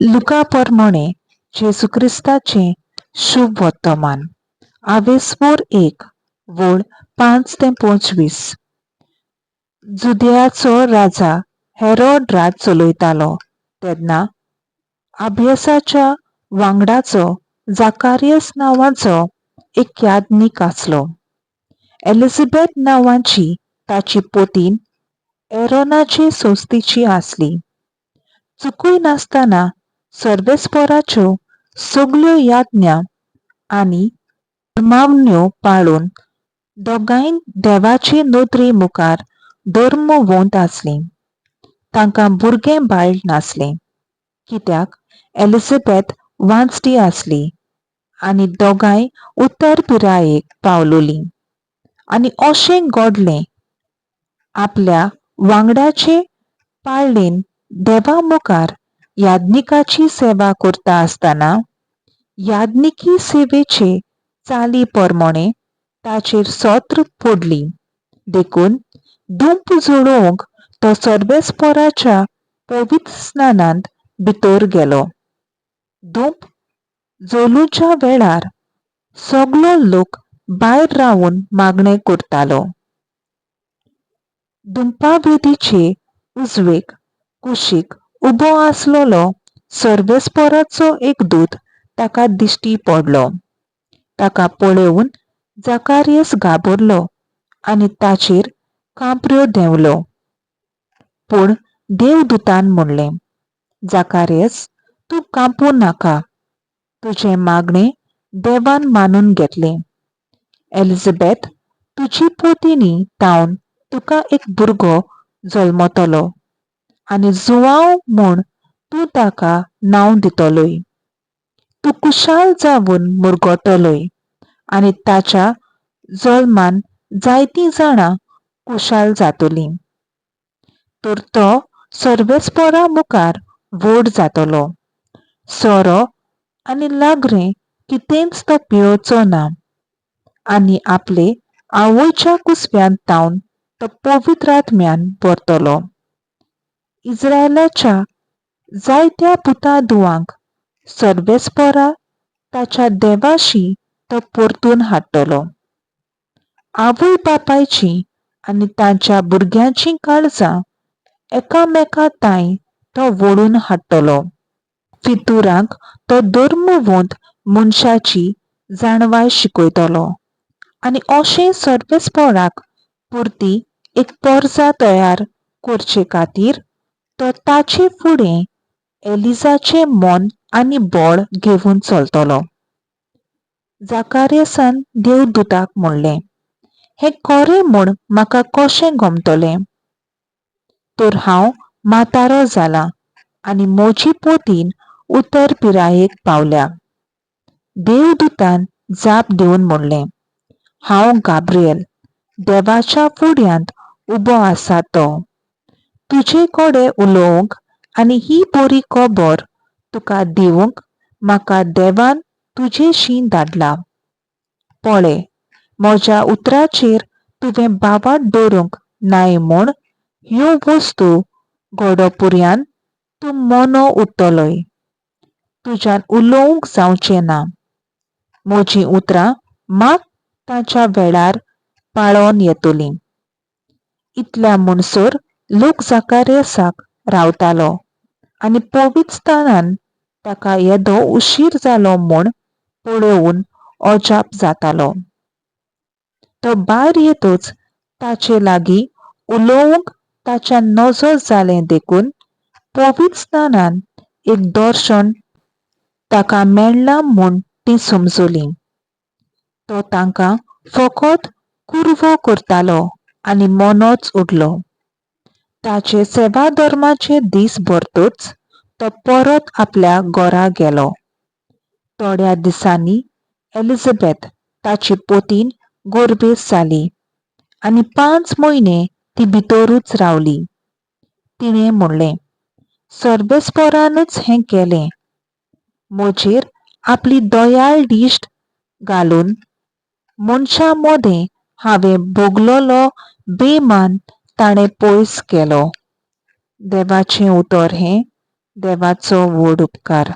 Luca प्रमाणे जेजू क्रिस्ताचे शुभ वर्तमान आवेसमोर 1 वड 5 ते 25. जुदेयाचो राजा हेरोड राज चलयतालो तेन्ना अभ्यासाच्या वांगडाचो जाकारियस नांवाचो एक याज्ञिक आसलो. एलिझाबेथ नांवाची ताची पोतीन एरोनाचे सोस्तीची आसली. चुकूय नासतना सर्वेस्पराच्यो सगल्यो याज्ञा आनी धर्मावण्यो पाळून दोगांय देवाचे नदरे मुखार धर्मवंत आसलीं. तांकां भुरगें बाळ नासलें, कित्याक एलिझाबेथ वांचडी आसली आनी दोगांय उत्तर पिरायेक पावलोलीं. आनी अशें घडलें, आपल्या वांगडाचे पाळणेन देवा मुखार याज्ञिकाची सेवा करता आसतना याज्ञिकी सेवेचे चाली प्रमाणे ताचेर सत्र पडली. देखून धूप जोडोवंक तो सर्वेस्पराच्या पवित्र स्नानांत भितर गेलो. धूप जोलूच्या वेळार सगलो लोक भायर रावन मागणें करतालो. धुंपावेदीचे उजवेक कुशीक उबो आसलोलो सर्वेस्पराचो एक दूत ताका दिश्टी पडलो. ताका पळोवन जाकारियस घाबरलो आनी ताचेर कांपऱ्यो देंवलो. पूण देवदूतान म्हणलें, जाकारियस, तूं कांपू नाका. तुजें मागणें देवान मानून घेतलें. एलिझाबेथ तुजी पोतिनी तावन तुका एक भुरगो जल्मतलो आनी जुवांव म्हूण तूं ताका नांव दितलोय. तूं कुशाल जावन मुरगळटलोय आनी ताच्या जल्मान जायतीं जाणां कुशाल जातलीं. तर तो सर्वेस्परा मुखार व्हड जातलो. सोरो आनी लागरें कितेंच तो पियेवचो ना आनी आपले आवयच्या कुसव्यान तावन तो पवित्र आत्म्यान भरतलो. इस्रायेलाच्या जायत्या पुताधुआंक सर्वेस्परा ताच्या देवाशी तो परतून हाडटलो. आवय बापायची आनी तांच्या भुरग्यांची काळजां एकामेका ताईं तो वळून हाडटलो. फितुरांक तो धर्मवंत मनशाची जाणवाय शिकयतलो आनी अशें सर्वेस्पराक पुरती एक परजा तयार करचे खातीर तो ताचे फुडें एलिजाचें मन आनी बळ घेवन चलतलो. जाकारियसान देवदूताक म्हणलें, हें खरें म्हूण म्हाका कशें गमतलें? तर हांव म्हातारो जालां आनी म्हजी पोतीन उत्तर पिरायेक पावल्या. देवदूतान जाप दिवन म्हणलें, हांव गाब्रिएल, देवाच्या फुड्यांत उबो आसा तो. तुजे कडेन उलोवंक आनी ही बरी खबर तुका दिवंक म्हाका देवान तुजेशी धाडला. पळय, म्हज्या उतराचेर तुवें बाबाट दवरूंक नाय म्हूण ह्यो वस्तू घडोवपर्यंत तूं मनो उरतलोय. तुज्यान उलोवंक जावचें ना. म्हजीं उतरां मात ताच्या वेळार पाळोन येतलीं. इतल्या म्हणसर लोक जाकारियसाक रावतालो आनी पवित्र स्थानान ताका येदो उशीर जालो म्हूण पळोवन अजाप जातालो. तो भायर येतच ताचे लागीं उलोवंक ताच्या नजर जालें देखून पवित्र स्थानान एक दर्शन ताका मेळ्ळां म्हूण तीं समजलीं. तो तांकां फकत कुरवो करतालो आनी मनोच उरलो. ताचे सेवा धर्माचे दीस भरतच तो परत आपल्या घरा गेलो. थोड्या दिसांनी एलिझाबेथ ताची पोतीन गर्भेस जाली आनी 5 म्हयने ती भितरूच रावली. तिणें म्हणलें, सर्वेस्परानच हें केलें. म्हजेर आपली दयाळ दिश्ट घालून मनशां मदें हांवें भोगलोलो बेमान ताणें पयस केलो. देवाचें उतर हें. देवाचो व्हड उपकार.